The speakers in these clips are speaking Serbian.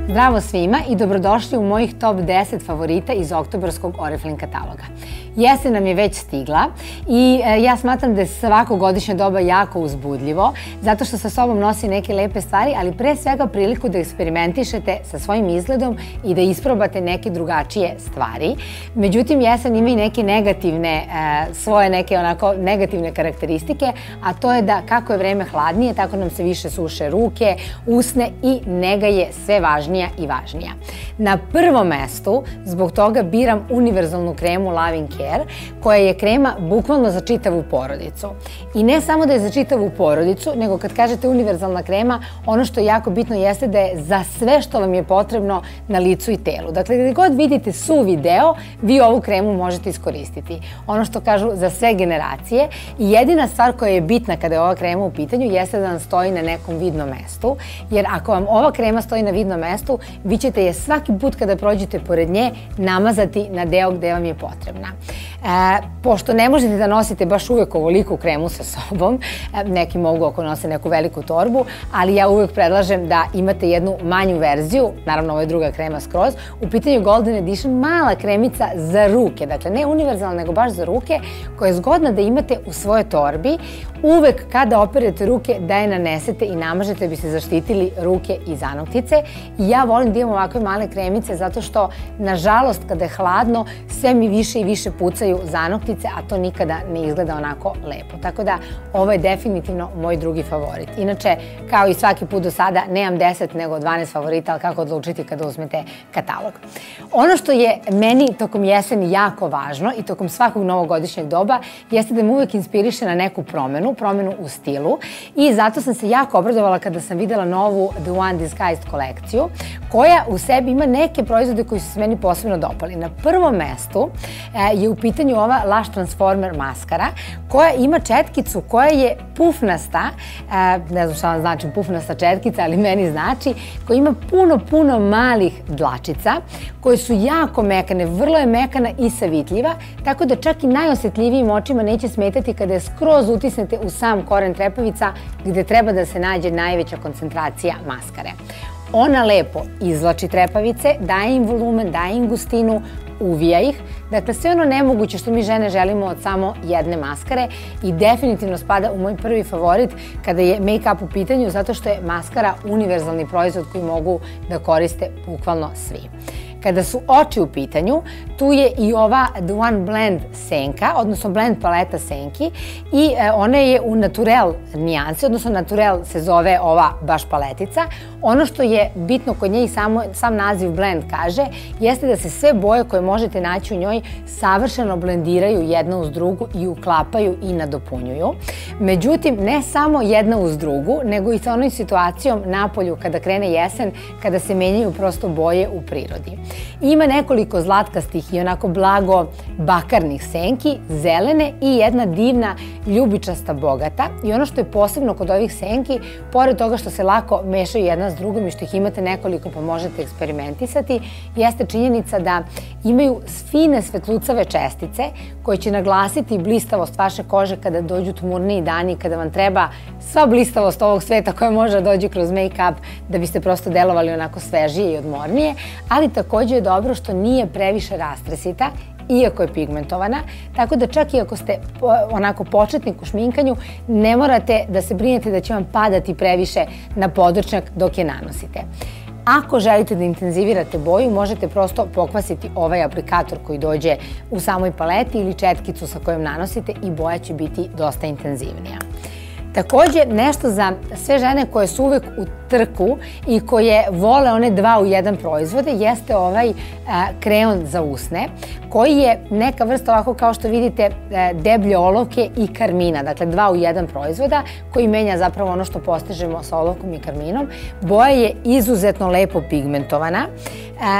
Zdravo svima i dobrodošli u mojih top 10 favorita iz oktobarskog Oriflame kataloga. Jesen nam je već stigla i ja smatram da je svako godišnje doba jako uzbudljivo, zato što sa sobom nosi neke lepe stvari, ali pre svega priliku da eksperimentišete sa svojim izgledom i da isprobate neke drugačije stvari. Međutim, jesen ima i neke negativne, svoje neke onako negativne karakteristike, a to je da kako je vreme hladnije, tako nam se više suše ruke, usne i nega je sve važnija i važnija. Na prvom mestu zbog toga biram univerzalnu kremu Loving Care, koja je krema bukvalno za čitavu porodicu. I ne samo da je za čitavu porodicu, nego kad kažete univerzalna krema, ono što je jako bitno jeste da je za sve što vam je potrebno na licu i telu. Dakle, gde god vidite suvi deo, vi ovu kremu možete iskoristiti. Ono što kažu za sve generacije. I jedina stvar koja je bitna kada je ova krema u pitanju jeste da vam stoji na nekom vidnom mestu, jer ako vam ova krema stoji na vidnom mestu, vi ćete je svaki put kada prođete pored nje namazati na deo gde vam je potrebna. Pošto ne možete da nosite baš uvek ovoliku kremu sa sobom, neki mogu ako nose neku veliku torbu, ali ja uvek predlažem da imate jednu manju verziju, naravno ovo je druga krema skroz, u pitanju Golden Edition, mala kremica za ruke, dakle ne univerzalna nego baš za ruke, koja je zgodna da imate u svojoj torbi, uvek kada operete ruke da je nanesete i namažete da bi se zaštitili ruke i zanoktice. I ja volim da imam ovakve male kremice zato što, nažalost, kada je hladno, sve mi više i više pucaju zanoktice, a to nikada ne izgleda onako lepo. Tako da, ovo je definitivno moj drugi favorit. Inače, kao i svaki put do sada, nemam 10 nego 12 favorita, ali kako odlučiti kada uzmete katalog. Ono što je meni tokom jeseni jako važno i tokom svakog novogodišnjeg doba jeste da me uvek inspiriše na neku promenu u stilu, i zato sam se jako obradovala kada sam videla novu The One Disguised kolekciju, koja u sebi ima neke proizvode koji su se meni posebno dopali. Na prvom mestu je u pitanju ova Lash Transformer maskara, koja ima četkicu koja je pufnasta, ne znam šta vam znači pufnasta četkica, ali meni znači, koja ima puno malih dlačica, koje su jako mekane, vrlo je mekana i savitljiva, tako da čak i najosetljivijim očima neće smetati kada je skroz utisnete u sam koren trepavica gde treba da se nađe najveća koncentracija maskare. Ona lepo izvlači trepavice, daje im volumen, daje im gustinu, uvija ih. Dakle, sve ono nemoguće što mi žene želimo od samo jedne maskare i definitivno spada u moj prvi favorit kada je make-up u pitanju, zato što je maskara univerzalni proizvod koji mogu da koriste bukvalno svi. Kada su oči u pitanju, tu je i ova The One Blend senka, odnosno blend paleta senki, i ona je u naturel nijansi, odnosno naturel se zove ova baš paletica. Ono što je bitno kod nje i sam naziv blend kaže, jeste da se sve boje koje možete naći u njoj savršeno blendiraju jedna uz drugu i uklapaju i nadopunjuju. Međutim, ne samo jedna uz drugu, nego i sa onom situacijom napolju kada krene jesen, kada se menjaju prosto boje u prirodi. Ima nekoliko zlatkastih i onako blago bakarnih senki, zelene i jedna divna ljubičasta bogata. I ono što je posebno kod ovih senki, pored toga što se lako mešaju jedna s drugom i što ih imate nekoliko pa možete eksperimentisati, jeste činjenica da imaju fine svetlucave čestice koje će naglasiti blistavost vaše kože kada dođu tmurniji dani, kada vam treba sva blistavost ovog sveta koja može da dođe kroz make-up da biste prosto delovali onako svežije i odmornije, ali takođe je dobro što nije previše rastresita, iako je pigmentovana, tako da čak i ako ste onako početnik u šminkanju, ne morate da se brinete da će vam padati previše na područnjak dok je nanosite. Ako želite da intenzivirate boju, možete prosto pokvasiti ovaj aplikator koji dođe u samoj paleti ili četkicu sa kojom nanosite i boja će biti dosta intenzivnija. Takođe, nešto za sve žene koje su uvek u trku i koje vole one 2 u 1 proizvode jeste ovaj kreon za usne, koji je neka vrsta ovako kao što vidite deblje olovke i karmina, dakle 2 u 1 proizvoda koji menja zapravo ono što postižemo sa olovkom i karminom. Boja je izuzetno lepo pigmentovana,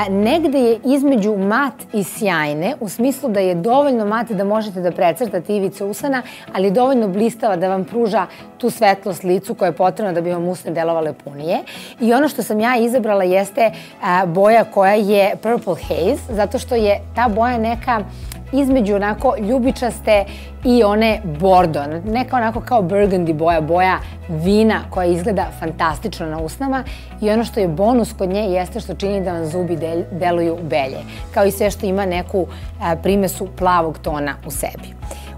negde je između mat i sjajne, u smislu da je dovoljno mat da možete da precrtate ivice usana, ali je dovoljno blistava da vam pruža tu svetlost licu koja je potrebna da bi vam usne delovale punije. I ono što sam ja izabrala jeste boja koja je Purple Haze, zato što je ta boja neka između onako ljubičaste i one bordo, neka onako kao burgundy boja, boja vina koja izgleda fantastično na usnama i ono što je bonus kod nje jeste što čini da vam zubi deluju belje, kao i sve što ima neku primesu plavog tona u sebi.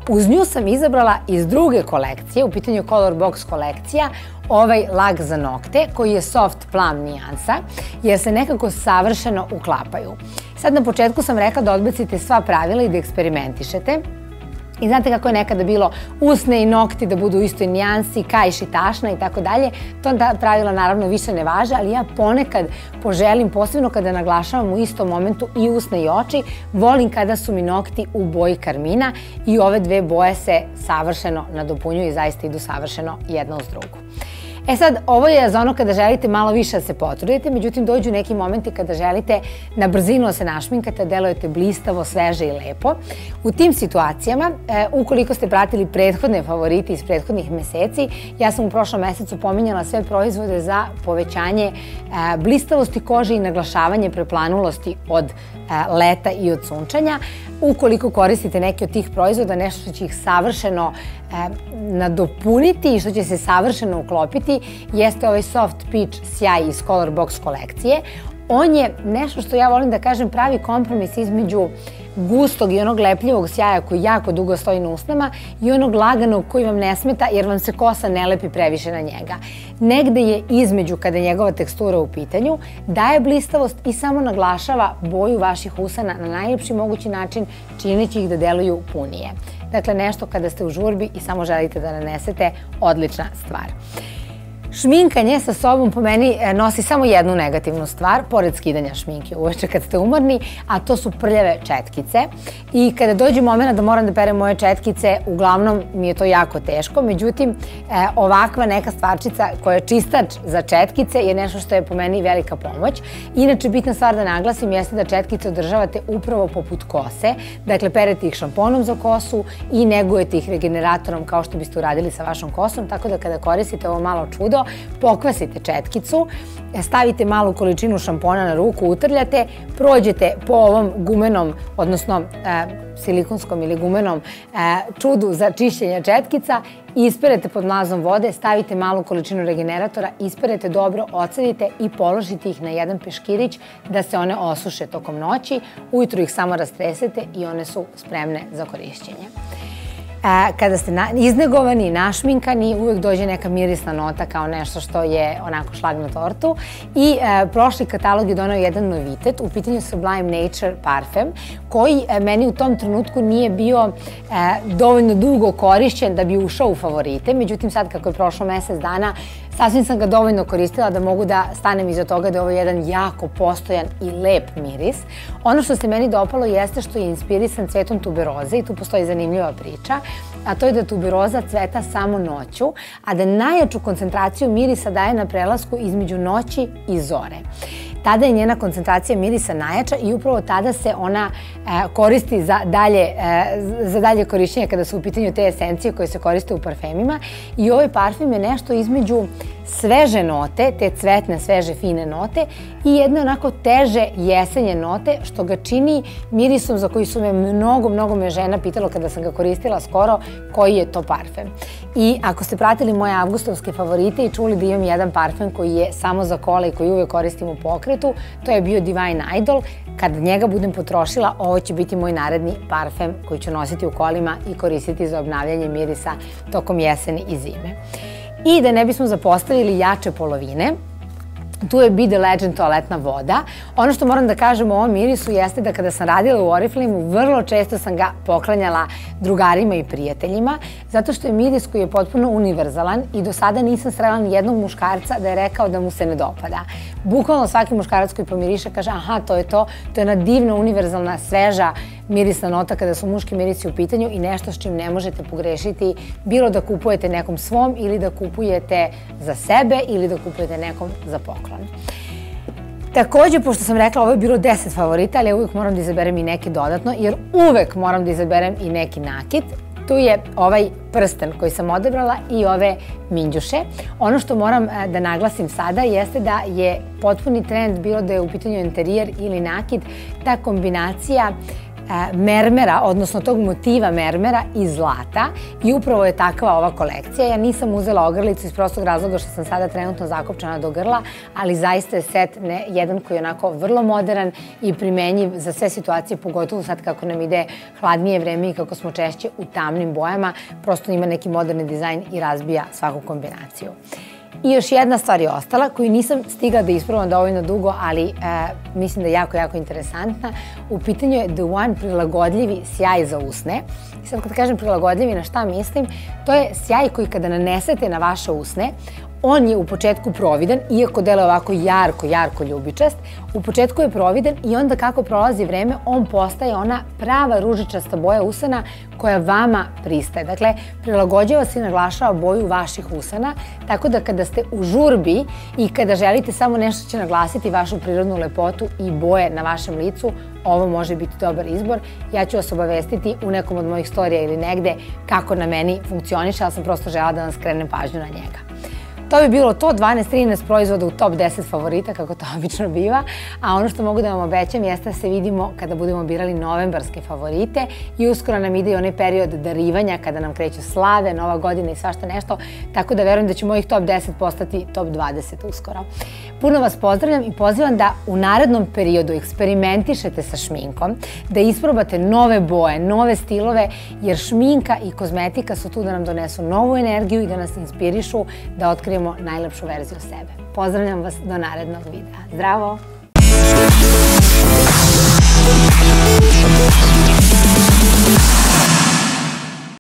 Uz nju sam izabrala iz druge kolekcije, u pitanju Color Box kolekcija, ovaj lak za nokte koji je soft plum nijansa, jer se nekako savršeno uklapaju. Sad na početku sam rekla da odbacite sva pravila i da eksperimentišete. I znate kako je nekada bilo usne i nokti da budu u istoj nijansi, kaiš i tašna i tako dalje. To pravila naravno više ne važe, ali ja ponekad poželim, posebno kada naglašavam u istom momentu i usne i oči, volim kada su mi nokti u boji karmina i ove dve boje se savršeno nadopunjuju i zaista idu savršeno jedna uz drugu. E sad, ovo je za ono kada želite malo više da se potrudite, međutim dođu neki momenti kada želite na brzinu da se našminkate, delujete blistavo, sveže i lepo. U tim situacijama, ukoliko ste pratili prethodne favorite iz prethodnih meseci, ja sam u prošlom mesecu pominjala sve proizvode za povećanje blistavosti kože i naglašavanje preplanulosti od leta i od sunčanja. Ukoliko koristite neke od tih proizvoda, nešto što će ih savršeno nadopuniti i što će se savršeno uklopiti, jeste ovaj Soft Peach sjaj iz Color Box kolekcije. On je nešto što ja volim da kažem pravi kompromis između gustog i onog lepljivog sjaja koji jako dugo stoji na usnama i onog laganog koji vam ne smeta jer vam se kosa ne lepi previše na njega. Negde je između kada je njegova tekstura u pitanju, daje blistavost i samo naglašava boju vaših usana na najljepši mogući način, čineći ih da deluju punije. Dakle, nešto kada ste u žurbi i samo želite da nanesete, odlična stvar. Šminkanje sa sobom po meni nosi samo jednu negativnu stvar, pored skidanja šminke uveče kad ste umorni, a to su prljave četkice. I kada dođe moment da moram da perem moje četkice, uglavnom mi je to jako teško, međutim ovakva neka stvarčica koja je čistač za četkice je nešto što je po meni velika pomoć. Inače, bitna stvar da naglasim jeste da četkice održavate upravo poput kose, dakle perete ih šamponom za kosu i negujete ih regeneratorom kao što biste uradili sa vašom kosom, tako da kada koristite ovo malo čudo, pokvasite četkicu, stavite malu količinu šampona na ruku, utrljate, prođete po ovom gumenom, odnosno silikonskom ili gumenom čudu za čišćenje četkica, isperete pod mlazom vode, stavite malu količinu regeneratora, isperete dobro, ocedite i položite ih na jedan peškirić da se one osuše tokom noći. Ujutru ih samo rastresete i one su spremne za korišćenje. Kada ste iznegovani i našminkani, uvek dođe neka mirisna nota kao nešto što je onako šlag na tortu. I prošli katalog je donao jedan novitet, u pitanju Sublime Nature parfem, koji meni u tom trenutku nije bio dovoljno dugo korišćen da bi ušao u favorite. Međutim, sad kako je prošlo mesec dana, sasvim sam ga dovoljno koristila da mogu da stanem iza toga da je ovo jedan jako postojan i lep miris. Ono što se meni dopalo jeste što je inspirisan cvetom tuberoze i tu postoji zanimljiva priča, a to je da tuberoza cveta samo noću, a da najjaču koncentraciju mirisa daje na prelasku između noći i zore. Tada je njena koncentracija mirisa najjača i upravo tada se ona koristi za dalje korišćenje kada su u pitanju te esencije koje se koriste u parfemima. I ovaj parfem je nešto između sveže note, te cvetne, sveže, fine note i jedne onako teže jesenje note, što ga čini mirisom za koji su me mnogo me žena pitalo kada sam ga koristila skoro koji je to parfem. I ako ste pratili moje avgustovske favorite i čuli da imam jedan parfem koji je samo za kola i koji uvek koristim u pokretu, to je bio Divine Idol. Kad njega budem potrošila, ovo će biti moj naredni parfem koji ću nositi u kolima i koristiti za obnavljanje mirisa tokom jeseni i zime. I da ne bismo zapostavili jače polovine, tu je Be The Legend toaletna voda. Ono što moram da kažem o ovom mirisu jeste da kada sam radila u Oriflameu, vrlo često sam ga poklanjala drugarima i prijateljima, zato što je miris koji je potpuno univerzalan i do sada nisam srela ni jednog muškarca da je rekao da mu se ne dopada. Bukvalno svaki muškarac koji pomiriše kaže aha, to je to, to je jedna divna, univerzalna, sveža mirisna nota kada su muški mirisi u pitanju i nešto s čim ne možete pogrešiti, bilo da kupujete nekom svom ili da kupujete za sebe ili da kupujete nekom za poklon. Takođe, pošto sam rekla, ovo je bilo 10 favorita, ali ja uvek moram da izaberem i neki dodatno, jer uvek moram da izaberem i neki nakit. Tu je ovaj prsten koji sam odabrala i ove minđuše. Ono što moram da naglasim sada jeste da je potpuni trend, bilo da je u pitanju interijer ili nakit, ta kombinacija mermera, odnosno tog motiva mermera i zlata i upravo je takva ova kolekcija. Ja nisam uzela ogrlicu iz prostog razloga što sam sada trenutno zakopčana do grla, ali zaista je set jedan koji je onako vrlo modern i primenjiv za sve situacije, pogotovo sad kako nam ide hladnije vreme i kako smo češće u tamnim bojama, prosto ima neki moderni dizajn i razbija svaku kombinaciju. I još jedna stvar je ostala koju nisam stigla da isprobam dovoljno dugo, ali mislim da je jako interesantna. U pitanju je The One prilagodljivi sjaj za usne. I sad kad kažem prilagodljivi, na šta mislim? To je sjaj koji kada nanesete na vaše usne, on je u početku providan, iako deluje ovako jarko ljubičast, u početku je providan i onda kako prolazi vreme, on postaje ona prava ružičasta boja usana koja vama pristaje. Dakle, prilagođava se i naglašava boju vaših usana, tako da kada ste u žurbi i kada želite samo nešto će naglasiti vašu prirodnu lepotu i boje na vašem licu, ovo može biti dobar izbor. Ja ću vas obavestiti u nekom od mojih storija ili negde kako na meni funkcioniše, ali sam prosto žela da vam skrenem pažnju na njega. To bi bilo to, 12-13 proizvoda u top 10 favorita, kako to obično biva, a ono što mogu da vam obećam jeste da se vidimo kada budemo birali novembarske favorite i uskoro nam ide i onaj period darivanja kada nam kreću slave, Nova godina i svašta nešto, tako da verujem da će mojih top 10 postati top 20 uskoro. Puno vas pozdravljam i pozivam da u narednom periodu eksperimentišete sa šminkom, da isprobate nove boje, nove stilove, jer šminka i kozmetika su tu da nam donesu novu energiju i da nas inspirišu da otkrijemo najlepšu verziju sebe. Pozdravljam vas do narednog videa. Zdravo!